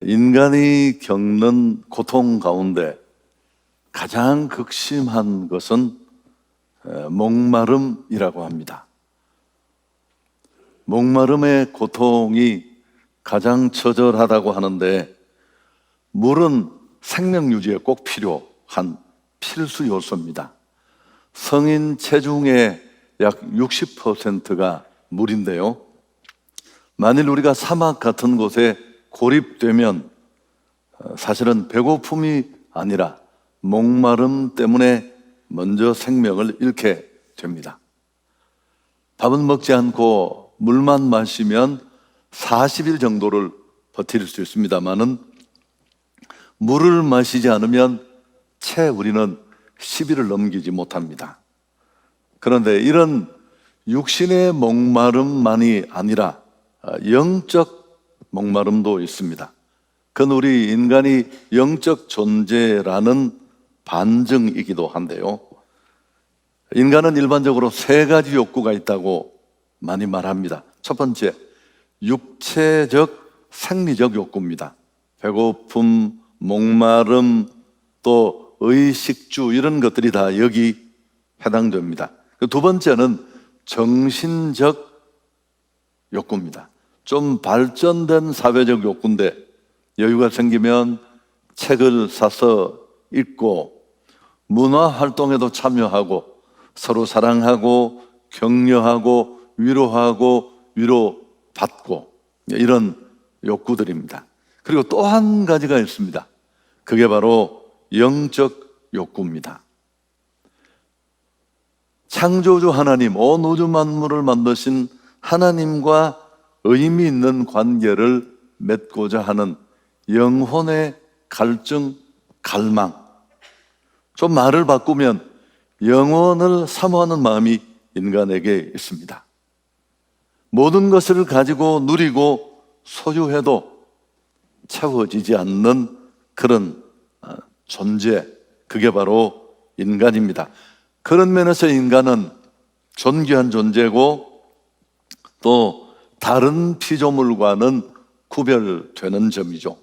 인간이 겪는 고통 가운데 가장 극심한 것은 목마름이라고 합니다. 목마름의 고통이 가장 처절하다고 하는데, 물은 생명 유지에 꼭 필요한 필수 요소입니다. 성인 체중의 약 60%가 물인데요, 만일 우리가 사막 같은 곳에 고립되면 사실은 배고픔이 아니라 목마름 때문에 먼저 생명을 잃게 됩니다. 밥은 먹지 않고 물만 마시면 40일 정도를 버틸 수 있습니다만은, 물을 마시지 않으면 채 우리는 10일을 넘기지 못합니다. 그런데 이런 육신의 목마름만이 아니라 영적 목마름도 있습니다. 그건 우리 인간이 영적 존재라는 반증이기도 한데요, 인간은 일반적으로 세 가지 욕구가 있다고 많이 말합니다. 첫 번째, 육체적 생리적 욕구입니다. 배고픔, 목마름, 또 의식주, 이런 것들이 다 여기 해당됩니다. 두 번째는 정신적 욕구입니다. 좀 발전된 사회적 욕구인데, 여유가 생기면 책을 사서 읽고 문화 활동에도 참여하고 서로 사랑하고 격려하고 위로하고 위로받고, 이런 욕구들입니다. 그리고 또 한 가지가 있습니다. 그게 바로 영적 욕구입니다. 창조주 하나님, 온 우주 만물을 만드신 하나님과 의미 있는 관계를 맺고자 하는 영혼의 갈증, 갈망, 좀 말을 바꾸면 영혼을 사모하는 마음이 인간에게 있습니다. 모든 것을 가지고 누리고 소유해도 채워지지 않는 그런 존재, 그게 바로 인간입니다. 그런 면에서 인간은 존귀한 존재고, 또 다른 피조물과는 구별되는 점이죠.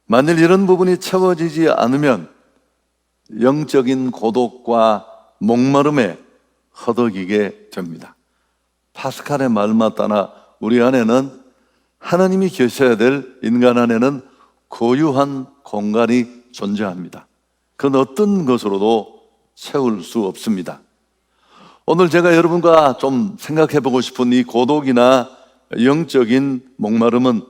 만일 이런 부분이 채워지지 않으면 영적인 고독과 목마름에 허덕이게 됩니다. 파스칼의 말만 따라 우리 안에는 하나님이 계셔야 될, 인간 안에는 고유한 공간이 존재합니다. 그건 어떤 것으로도 채울 수 없습니다. 오늘 제가 여러분과 좀 생각해 보고 싶은 이 고독이나 영적인 목마름은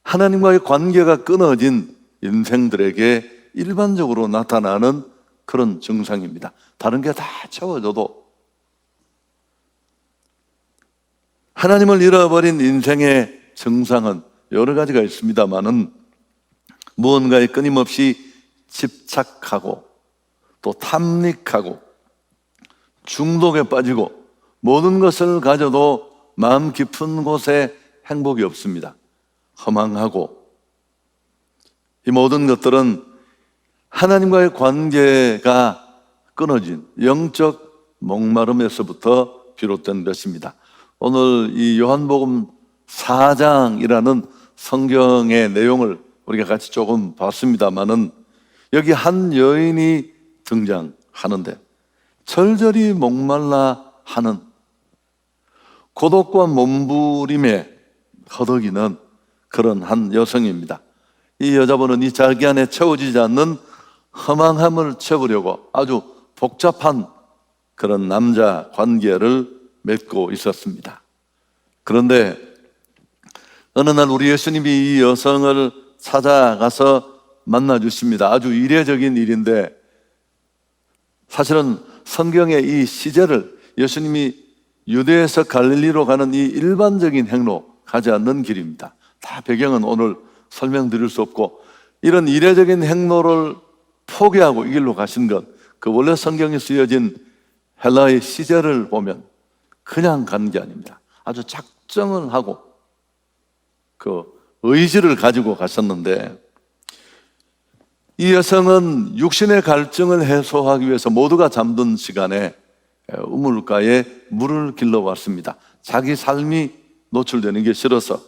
하나님과의 관계가 끊어진 인생들에게 일반적으로 나타나는 그런 증상입니다. 다른 게 다 채워져도 하나님을 잃어버린 인생의 증상은 여러 가지가 있습니다만은, 무언가에 끊임없이 집착하고 또 탐닉하고 중독에 빠지고, 모든 것을 가져도 마음 깊은 곳에 행복이 없습니다. 허망하고, 이 모든 것들은 하나님과의 관계가 끊어진 영적 목마름에서부터 비롯된 것입니다. 오늘 이 요한복음 4장이라는 성경의 내용을 우리가 같이 조금 봤습니다만은, 여기 한 여인이 등장하는데 절절히 목말라 하는, 고독과 몸부림에 허덕이는 그런 한 여성입니다. 이 여자분은 이 자기 안에 채워지지 않는 허망함을 채우려고 아주 복잡한 그런 남자 관계를 맺고 있었습니다. 그런데 어느 날 우리 예수님이 이 여성을 찾아가서 만나주십니다. 아주 이례적인 일인데, 사실은 성경의 이 시제를, 예수님이 유대에서 갈릴리로 가는 이 일반적인 행로, 가지 않는 길입니다. 다 배경은 오늘 설명드릴 수 없고, 이런 이례적인 행로를 포기하고 이 길로 가신 것, 그 원래 성경에 쓰여진 헬라의 시제를 보면 그냥 간 게 아닙니다. 아주 작정을 하고 그 의지를 가지고 가셨는데, 이 여성은 육신의 갈증을 해소하기 위해서 모두가 잠든 시간에 우물가에 물을 길러 왔습니다. 자기 삶이 노출되는 게 싫어서.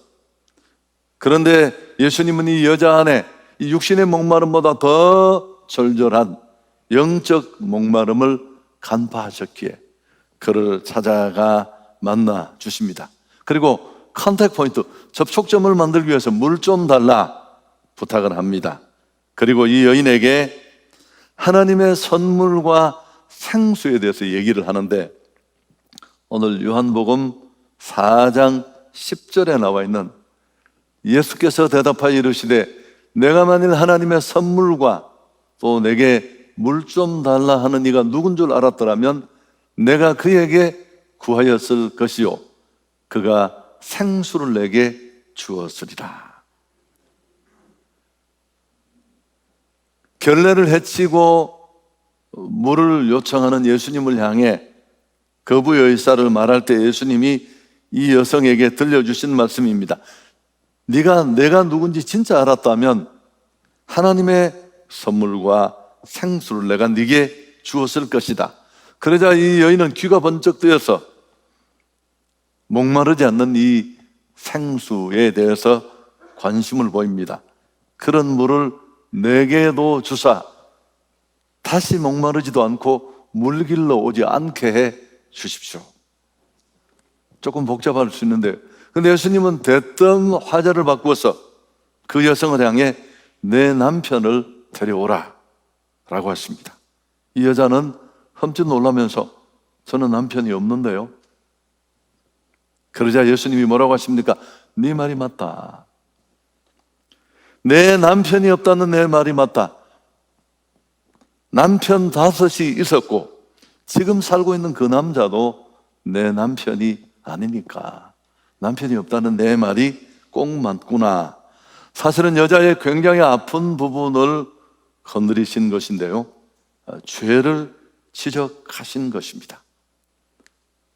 그런데 예수님은 이 여자 안에 이 육신의 목마름보다 더 절절한 영적 목마름을 간파하셨기에 그를 찾아가 만나 주십니다. 그리고 컨택 포인트, 접촉점을 만들기 위해서 물 좀 달라 부탁을 합니다. 그리고 이 여인에게 하나님의 선물과 생수에 대해서 얘기를 하는데, 오늘 요한복음 4장 10절에 나와 있는 예수께서 대답하여 이르시되 내가 만일 하나님의 선물과 또 내게 물 좀 달라 하는 이가 누군 줄 알았더라면 내가 그에게 구하였을 것이요 그가 생수를 내게 주었으리라. 결례를 해치고 물을 요청하는 예수님을 향해 거부의 의사를 말할 때 예수님이 이 여성에게 들려주신 말씀입니다. 네가 내가 누군지 진짜 알았다면 하나님의 선물과 생수를 내가 네게 주었을 것이다. 그러자 이 여인은 귀가 번쩍 뜨여서 목마르지 않는 이 생수에 대해서 관심을 보입니다. 그런 물을 내게도 주사 다시 목마르지도 않고 물길로 오지 않게 해 주십시오. 조금 복잡할 수 있는데, 근데 예수님은 대뜸 화제를 바꾸어서 그 여성을 향해 내 남편을 데려오라 라고 하십니다. 이 여자는 흠칫 놀라면서 저는 남편이 없는데요. 그러자 예수님이 뭐라고 하십니까? 네 말이 맞다. 내 남편이 없다는 내 말이 맞다. 남편 5이 있었고 지금 살고 있는 그 남자도 내 남편이 아니니까 남편이 없다는 내 말이 꼭 맞구나. 사실은 여자의 굉장히 아픈 부분을 건드리신 것인데요, 죄를 지적하신 것입니다.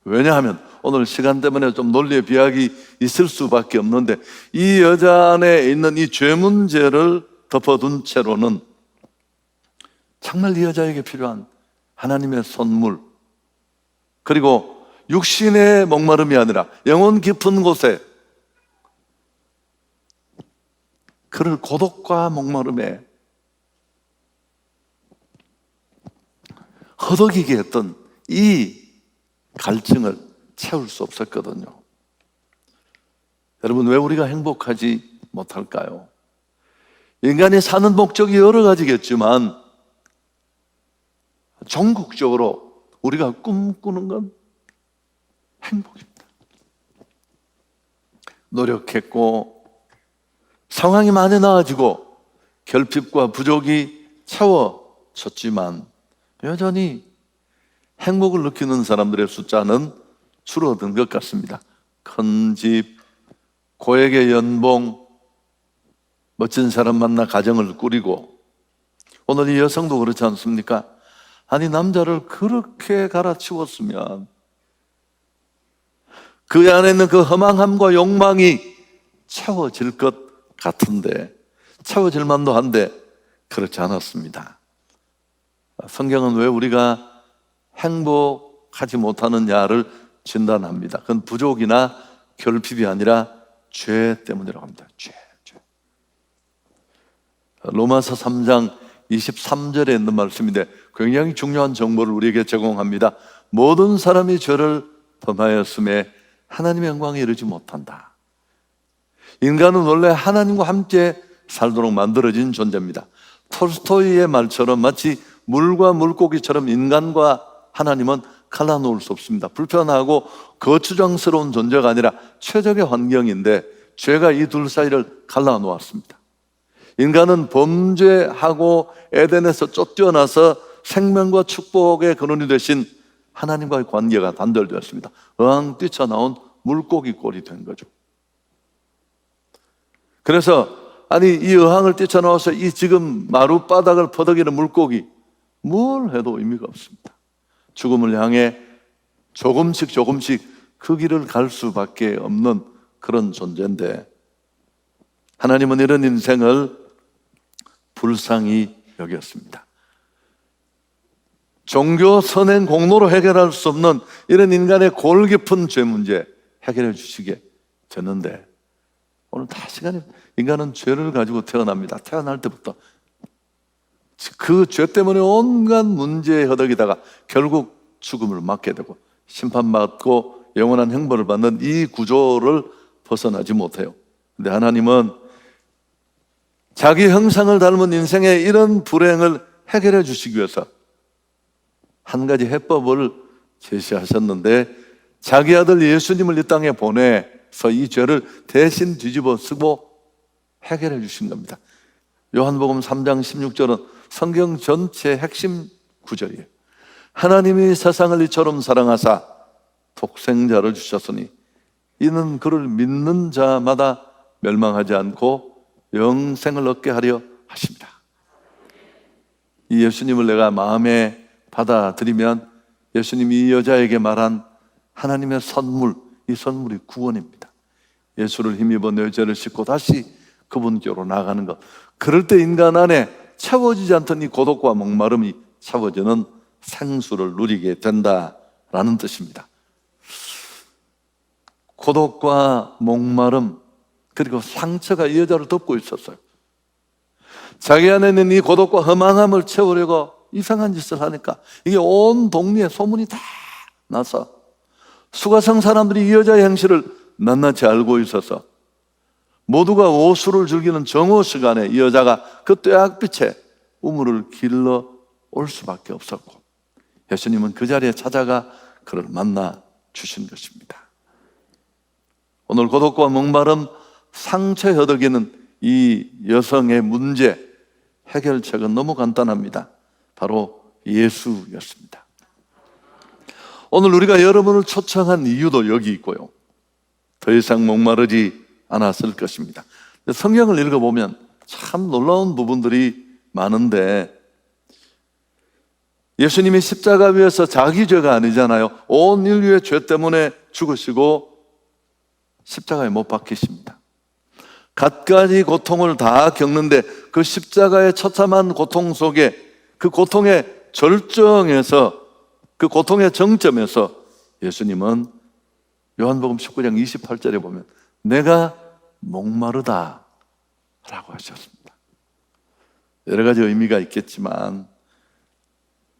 왜냐하면 오늘 시간 때문에 좀 논리의 비약이 있을 수밖에 없는데, 이 여자 안에 있는 이 죄 문제를 덮어둔 채로는 정말 이 여자에게 필요한 하나님의 선물, 그리고 육신의 목마름이 아니라 영혼 깊은 곳에 그를 고독과 목마름에 허덕이게 했던 이 갈증을 채울 수 없었거든요. 여러분, 왜 우리가 행복하지 못할까요? 인간이 사는 목적이 여러 가지겠지만 전국적으로 우리가 꿈꾸는 건 행복입니다. 노력했고 상황이 많이 나아지고 결핍과 부족이 채워졌지만 여전히 행복을 느끼는 사람들의 숫자는 줄어든 것 같습니다. 큰 집, 고액의 연봉, 멋진 사람 만나 가정을 꾸리고, 오늘 이 여성도 그렇지 않습니까? 아니, 남자를 그렇게 갈아치웠으면 그 안에 있는 그 허망함과 욕망이 채워질 것 같은데, 채워질 만도 한데 그렇지 않았습니다. 성경은 왜 우리가 행복하지 못하느냐를 진단합니다. 그건 부족이나 결핍이 아니라 죄 때문이라고 합니다. 죄. 로마서 3장 23절에 있는 말씀인데 굉장히 중요한 정보를 우리에게 제공합니다. 모든 사람이 죄를 범하였음에 하나님의 영광에 이르지 못한다. 인간은 원래 하나님과 함께 살도록 만들어진 존재입니다. 톨스토이의 말처럼 마치 물과 물고기처럼 인간과 하나님은 갈라놓을 수 없습니다. 불편하고 거추장스러운 존재가 아니라 최적의 환경인데 죄가 이 둘 사이를 갈라놓았습니다. 인간은 범죄하고 에덴에서 쫓겨나서 생명과 축복의 근원이 되신 하나님과의 관계가 단절되었습니다. 어항 뛰쳐나온 물고기 꼴이 된 거죠. 그래서 아니, 이 어항을 뛰쳐나와서 이 지금 마룻바닥을 퍼덕이는 물고기 뭘 해도 의미가 없습니다. 죽음을 향해 조금씩 그 길을 갈 수밖에 없는 그런 존재인데, 하나님은 이런 인생을 불쌍히 여겼습니다. 종교 선행 공로로 해결할 수 없는 이런 인간의 골 깊은 죄 문제 해결해 주시게 됐는데, 오늘 다 시간이, 인간은 죄를 가지고 태어납니다. 태어날 때부터 그 죄 때문에 온갖 문제에 허덕이다가 결국 죽음을 맞게 되고 심판받고 영원한 형벌을 받는 이 구조를 벗어나지 못해요. 근데 하나님은 자기 형상을 닮은 인생의 이런 불행을 해결해 주시기 위해서 한 가지 해법을 제시하셨는데, 자기 아들 예수님을 이 땅에 보내서 이 죄를 대신 뒤집어 쓰고 해결해 주신 겁니다. 요한복음 3장 16절은 성경 전체의 핵심 구절이에요. 하나님이 세상을 이처럼 사랑하사 독생자를 주셨으니 이는 그를 믿는 자마다 멸망하지 않고 영생을 얻게 하려 하십니다. 이 예수님을 내가 마음에 받아들이면 예수님이 이 여자에게 말한 하나님의 선물, 이 선물이 구원입니다. 예수를 힘입어 내 죄를 씻고 다시 그분께로 나가는 것. 그럴 때 인간 안에 채워지지 않던 이 고독과 목마름이 채워지는 생수를 누리게 된다라는 뜻입니다. 고독과 목마름, 그리고 상처가 이 여자를 덮고 있었어요. 자기 안에 있는 이 고독과 허망함을 채우려고 이상한 짓을 하니까 이게 온 동네에 소문이 다 나서 수가성 사람들이 이 여자의 행실을 낱낱이 알고 있어서 모두가 오수를 즐기는 정오 시간에 이 여자가 그 떼약빛에 우물을 길러 올 수밖에 없었고, 예수님은 그 자리에 찾아가 그를 만나 주신 것입니다. 오늘 고독과 목마름, 상처에 허덕이는 이 여성의 문제 해결책은 너무 간단합니다. 바로 예수였습니다. 오늘 우리가 여러분을 초청한 이유도 여기 있고요, 더 이상 목마르지 않았을 것입니다. 성경을 읽어보면 참 놀라운 부분들이 많은데, 예수님이 십자가 위에서 자기 죄가 아니잖아요. 온 인류의 죄 때문에 죽으시고 십자가에 못 박히십니다. 갖가지 고통을 다 겪는데 그 십자가의 처참한 고통 속에, 그 고통의 절정에서, 그 고통의 정점에서 예수님은 요한복음 19장 28절에 보면 내가 목마르다 라고 하셨습니다. 여러 가지 의미가 있겠지만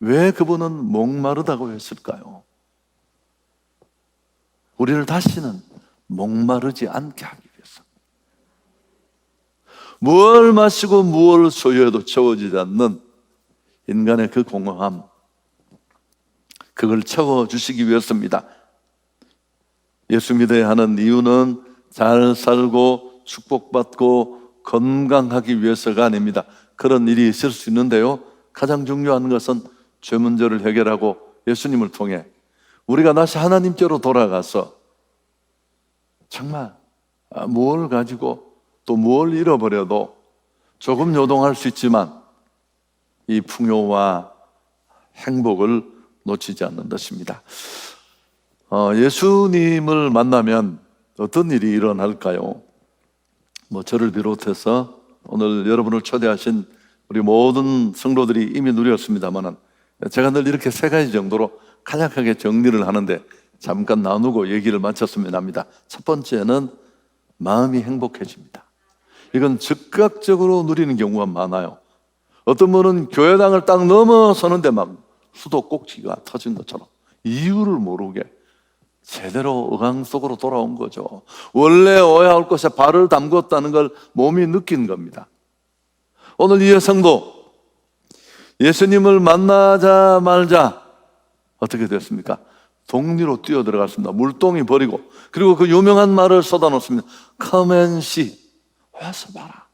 왜 그분은 목마르다고 했을까요? 우리를 다시는 목마르지 않게 하기 위해서. 무엇을 마시고 무엇을 소유해도 채워지지 않는 인간의 그 공허함, 그걸 채워주시기 위해서입니다. 예수 믿어야 하는 이유는 잘 살고 축복받고 건강하기 위해서가 아닙니다. 그런 일이 있을 수 있는데요, 가장 중요한 것은 죄 문제를 해결하고 예수님을 통해 우리가 다시 하나님께로 돌아가서 정말 무엇을 가지고 또 무엇을 잃어버려도 조금 요동할 수 있지만 이 풍요와 행복을 놓치지 않는 것입니다. 예수님을 만나면 어떤 일이 일어날까요? 저를 비롯해서 오늘 여러분을 초대하신 우리 모든 성도들이 이미 누렸습니다만, 제가 늘 이렇게 세 가지 정도로 간략하게 정리를 하는데 잠깐 나누고 얘기를 마쳤으면 합니다. 첫 번째는 마음이 행복해집니다. 이건 즉각적으로 누리는 경우가 많아요. 어떤 분은 교회당을 딱 넘어서는데 막 수도꼭지가 터진 것처럼 이유를 모르게 제대로 의강 속으로 돌아온 거죠. 원래 오야 할 곳에 발을 담궜다는 걸 몸이 느낀 겁니다. 오늘 이 여성도 예수님을 만나자마자 어떻게 됐습니까? 동리로 뛰어들어갔습니다. 물동이 버리고, 그리고 그 유명한 말을 쏟아놓습니다. Come and see. 와서 봐라.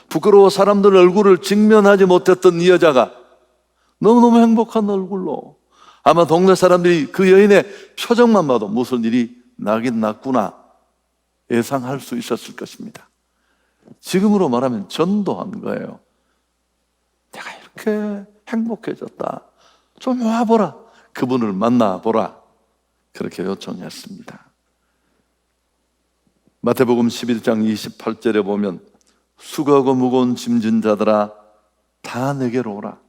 부끄러워 사람들 얼굴을 직면하지 못했던 이 여자가 너무너무 행복한 얼굴로, 아마 동네 사람들이 그 여인의 표정만 봐도 무슨 일이 나긴 났구나 예상할 수 있었을 것입니다. 지금으로 말하면 전도한 거예요. 내가 이렇게 행복해졌다, 좀 와보라, 그분을 만나보라, 그렇게 요청했습니다. 마태복음 11장 28절에 보면 수고하고 무거운 짐진 자들아 다 내게로 오라,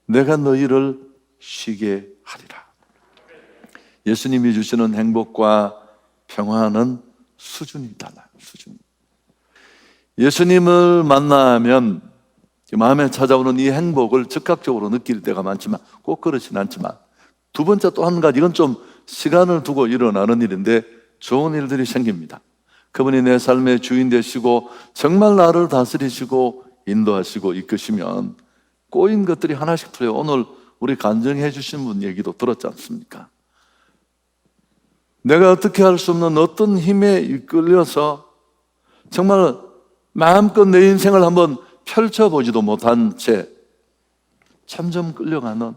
내가 너희를 쉬게 하리라. 예수님이 주시는 행복과 평화는 수준이 달라요. 수준이. 예수님을 만나면 마음에 찾아오는 이 행복을 즉각적으로 느낄 때가 많지만 꼭 그렇진 않지만, 두 번째 또 한 가지, 이건 좀 시간을 두고 일어나는 일인데 좋은 일들이 생깁니다. 그분이 내 삶의 주인 되시고 정말 나를 다스리시고 인도하시고 이끄시면 꼬인 것들이 하나씩 풀려요. 오늘 우리 간증해 주신 분 얘기도 들었지 않습니까? 내가 어떻게 할 수 없는 어떤 힘에 이끌려서 정말 마음껏 내 인생을 한번 펼쳐보지도 못한 채 점점 끌려가는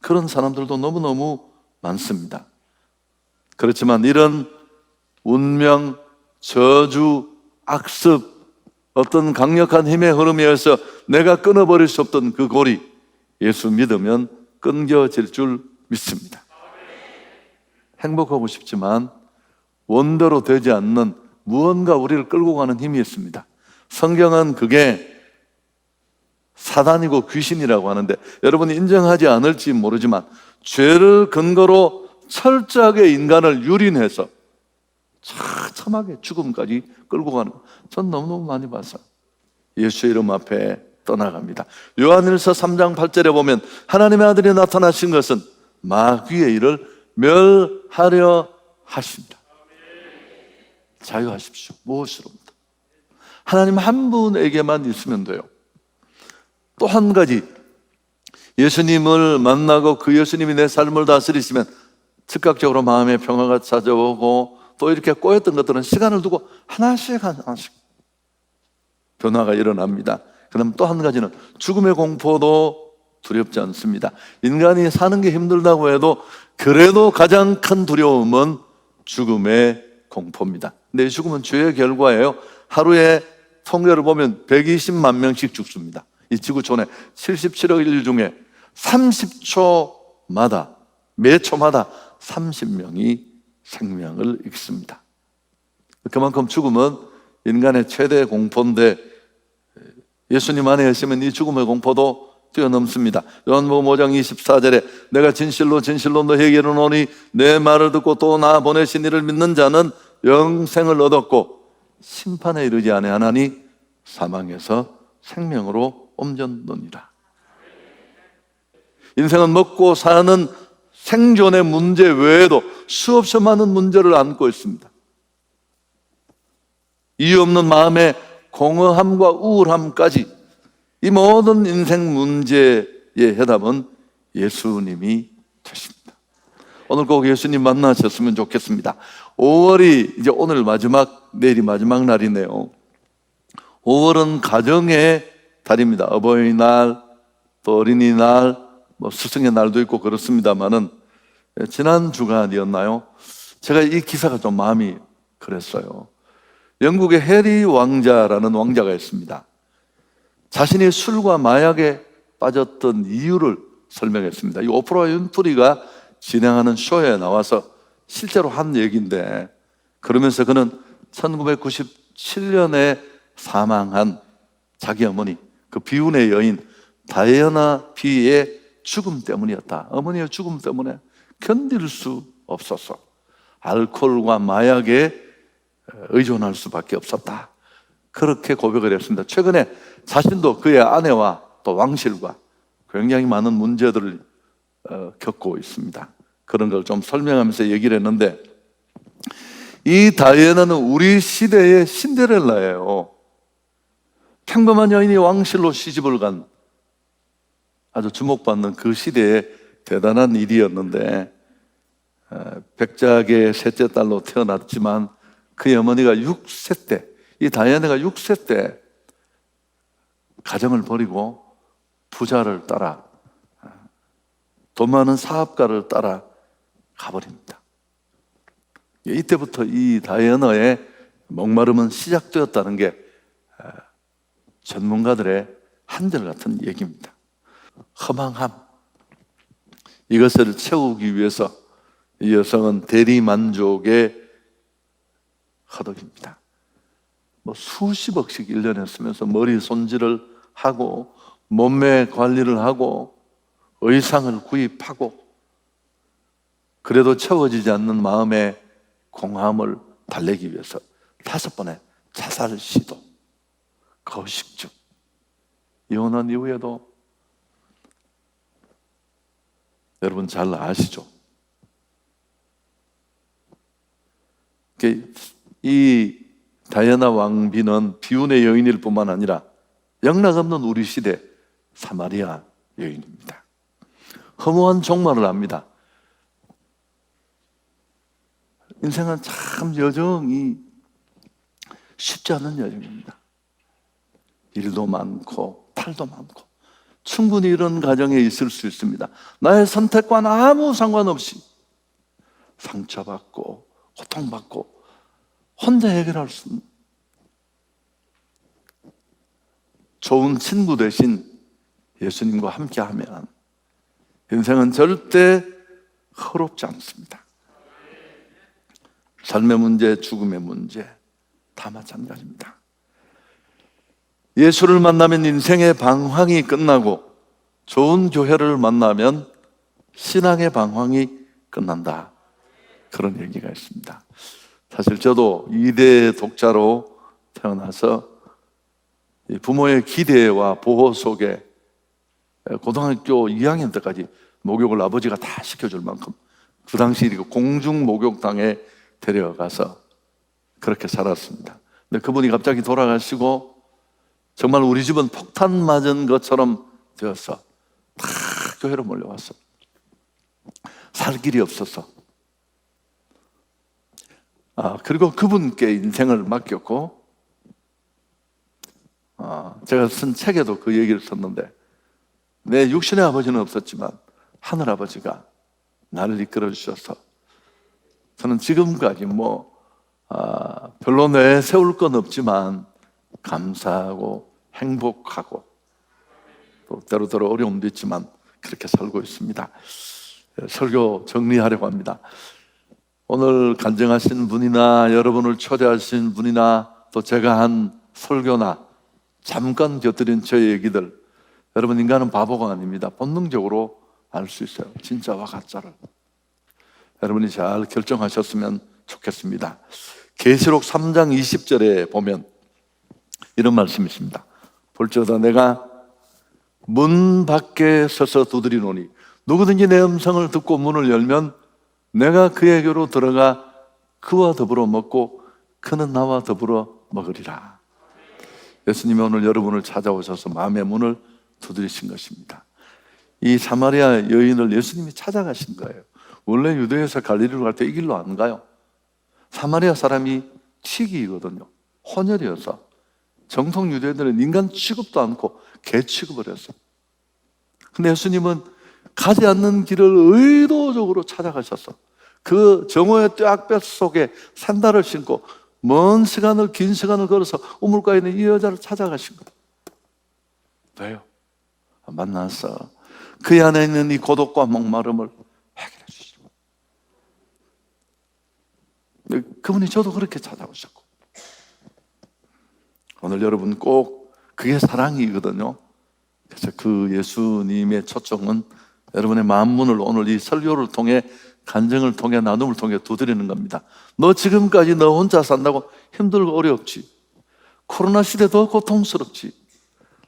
그런 사람들도 너무너무 많습니다. 그렇지만 이런 운명, 저주, 악습, 어떤 강력한 힘의 흐름에 의해서 내가 끊어버릴 수 없던 그 고리, 예수 믿으면 끊겨질 줄 믿습니다. 행복하고 싶지만 원대로 되지 않는 무언가 우리를 끌고 가는 힘이 있습니다. 성경은 그게 사단이고 귀신이라고 하는데, 여러분이 인정하지 않을지 모르지만 죄를 근거로 철저하게 인간을 유린해서 처참하게 죽음까지 끌고 가는 거, 전 너무너무 많이 봤어요. 예수의 이름 앞에 떠나갑니다. 요한일서 3장 8절에 보면 하나님의 아들이 나타나신 것은 마귀의 일을 멸하려 하십니다. 자유하십시오. 무엇으로부터? 하나님 한 분에게만 있으면 돼요. 또 한 가지, 예수님을 만나고 그 예수님이 내 삶을 다스리시면 즉각적으로 마음의 평화가 찾아오고, 또 이렇게 꼬였던 것들은 시간을 두고 하나씩 변화가 일어납니다. 그다음 또 한 가지는 죽음의 공포도 두렵지 않습니다. 인간이 사는 게 힘들다고 해도 그래도 가장 큰 두려움은 죽음의 공포입니다. 근데 이 죽음은 죄의 결과예요. 하루에 통계를 보면 120만 명씩 죽습니다. 이 지구촌에 77억 인류 중에 30초마다, 매 초마다 30명이 생명을 잃습니다. 그만큼 죽음은 인간의 최대 공포인데, 예수님 안에 계시면 이 죽음의 공포도 뛰어넘습니다. 요한복음 5장 24절에 내가 진실로 진실로 너희에게 이르노니 내 말을 듣고 또 나 보내신 이를 믿는 자는 영생을 얻었고 심판에 이르지 아니하나니 사망에서 생명으로 옮겼느니라. 인생은 먹고 사는 생존의 문제 외에도 수없이 많은 문제를 안고 있습니다. 이유 없는 마음의 공허함과 우울함까지, 이 모든 인생 문제의 해답은 예수님이 되십니다. 오늘 꼭 예수님 만나셨으면 좋겠습니다. 5월이 이제 오늘 마지막, 내일이 마지막 날이네요. 5월은 가정의 달입니다. 어버이날, 또 어린이날, 스승의 날도 있고 그렇습니다만은, 지난 주간이었나요? 제가 이 기사가 좀 마음이 그랬어요. 영국의 해리 왕자라는 왕자가 있습니다. 자신이 술과 마약에 빠졌던 이유를 설명했습니다. 이 오프라 윈프리가 진행하는 쇼에 나와서 실제로 한 얘기인데, 그러면서 그는 1997년에 사망한 자기 어머니, 그 비운의 여인 다이애나 비의 죽음 때문이었다. 어머니의 죽음 때문에 견딜 수 없었어. 알코올과 마약에 의존할 수밖에 없었다. 그렇게 고백을 했습니다. 최근에 자신도 그의 아내와 또 왕실과 굉장히 많은 문제들을 겪고 있습니다. 그런 걸 좀 설명하면서 얘기를 했는데, 이 다이애나는 우리 시대의 신데렐라예요. 평범한 여인이 왕실로 시집을 간 아주 주목받는 그 시대의 대단한 일이었는데, 백작의 셋째 딸로 태어났지만 그의 어머니가 6세 때, 이 다이애나가 6세 때 가정을 버리고 부자를 따라, 돈 많은 사업가를 따라 가버립니다. 이때부터 이 다이애나의 목마름은 시작되었다는 게 전문가들의 한결같은 얘기입니다. 허망함, 이것을 채우기 위해서 이 여성은 대리만족에 허덕입니다. 수십억씩 1년에 쓰면서 머리 손질을 하고 몸매 관리를 하고 의상을 구입하고, 그래도 채워지지 않는 마음의 공허함을 달래기 위해서 5번의 자살 시도. 거식증. 이혼한 이후에도 여러분 잘 아시죠? 이 다이애나 왕비는 비운의 여인일 뿐만 아니라 영락없는 우리 시대 사마리아 여인입니다. 허무한 종말을 압니다. 인생은 참 여정이 쉽지 않은 여정입니다. 일도 많고 탈도 많고 충분히 이런 가정에 있을 수 있습니다. 나의 선택과는 아무 상관없이 상처받고 고통받고 혼자 해결할 수 없는 좋은 친구 대신 예수님과 함께하면 인생은 절대 허롭지 않습니다. 삶의 문제, 죽음의 문제 다 마찬가지입니다. 예수를 만나면 인생의 방황이 끝나고 좋은 교회를 만나면 신앙의 방황이 끝난다. 그런 얘기가 있습니다. 사실 저도 2대 독자로 태어나서 부모의 기대와 보호 속에 고등학교 2학년 때까지 목욕을 아버지가 다 시켜줄 만큼 그 당시 공중 목욕탕에 데려가서 그렇게 살았습니다. 근데 그분이 갑자기 돌아가시고 정말 우리 집은 폭탄 맞은 것처럼 되어서 다 교회로 몰려왔어. 살 길이 없어서. 그리고 그분께 인생을 맡겼고, 제가 쓴 책에도 그 얘기를 썼는데, 내 육신의 아버지는 없었지만 하늘 아버지가 나를 이끌어 주셔서 저는 지금까지 별로 내세울 건 없지만 감사하고 행복하고 또 때로때로 어려움도 있지만 그렇게 살고 있습니다. 설교 정리하려고 합니다. 오늘 간증하신 분이나 여러분을 초대하신 분이나 또 제가 한 설교나 잠깐 곁들인 저의 얘기들, 여러분 인간은 바보가 아닙니다. 본능적으로 알 수 있어요. 진짜와 가짜를. 여러분이 잘 결정하셨으면 좋겠습니다. 계시록 3장 20절에 보면 이런 말씀이 있습니다. 볼지어다 내가 문 밖에 서서 두드리노니 누구든지 내 음성을 듣고 문을 열면 내가 그에게로 들어가 그와 더불어 먹고 그는 나와 더불어 먹으리라. 예수님이 오늘 여러분을 찾아오셔서 마음의 문을 두드리신 것입니다. 이 사마리아 여인을 예수님이 찾아가신 거예요. 원래 유대에서 갈릴리로 갈 때 이 길로 안 가요. 사마리아 사람이 튀기거든요. 혼혈이어서 정통 유대인들은 인간 취급도 않고 개 취급을 했어요. 근데 예수님은 가지 않는 길을 의도적으로 찾아가셔서 그 정오의 뙤볕 속에 산다를 신고 긴 시간을 걸어서 우물가에 있는 이 여자를 찾아가신 거예요. 왜요? 만나서 그 안에 있는 이 고독과 목마름을 해결해 주시죠. 그분이 저도 그렇게 찾아오셨고, 오늘 여러분 꼭 그게 사랑이거든요. 그래서 그 예수님의 초청은 여러분의 마음 문을 오늘 이 설교를 통해, 간증을 통해, 나눔을 통해 두드리는 겁니다. 너 지금까지 너 혼자 산다고 힘들고 어렵지, 코로나 시대 더 고통스럽지,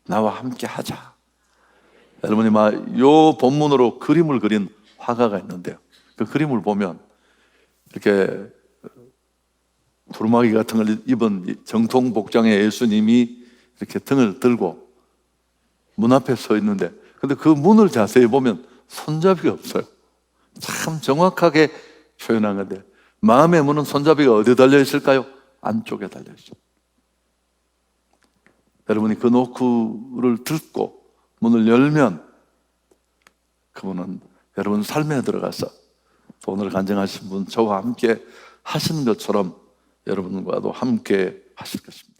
나와 함께 하자. 여러분이 요 본문으로 그림을 그린 화가가 있는데요, 그 그림을 보면 이렇게 두루마기 같은 걸 입은 정통 복장의 예수님이 이렇게 등을 들고 문 앞에 서 있는데, 근데 그 문을 자세히 보면 손잡이가 없어요. 참 정확하게 표현한 건데, 마음의 문은 손잡이가 어디에 달려 있을까요? 안쪽에 달려 있죠. 여러분이 그 노크를 듣고 문을 열면 그분은 여러분 삶에 들어가서 오늘 간증하신 분, 저와 함께 하신 것처럼 여러분과도 함께 하실 것입니다.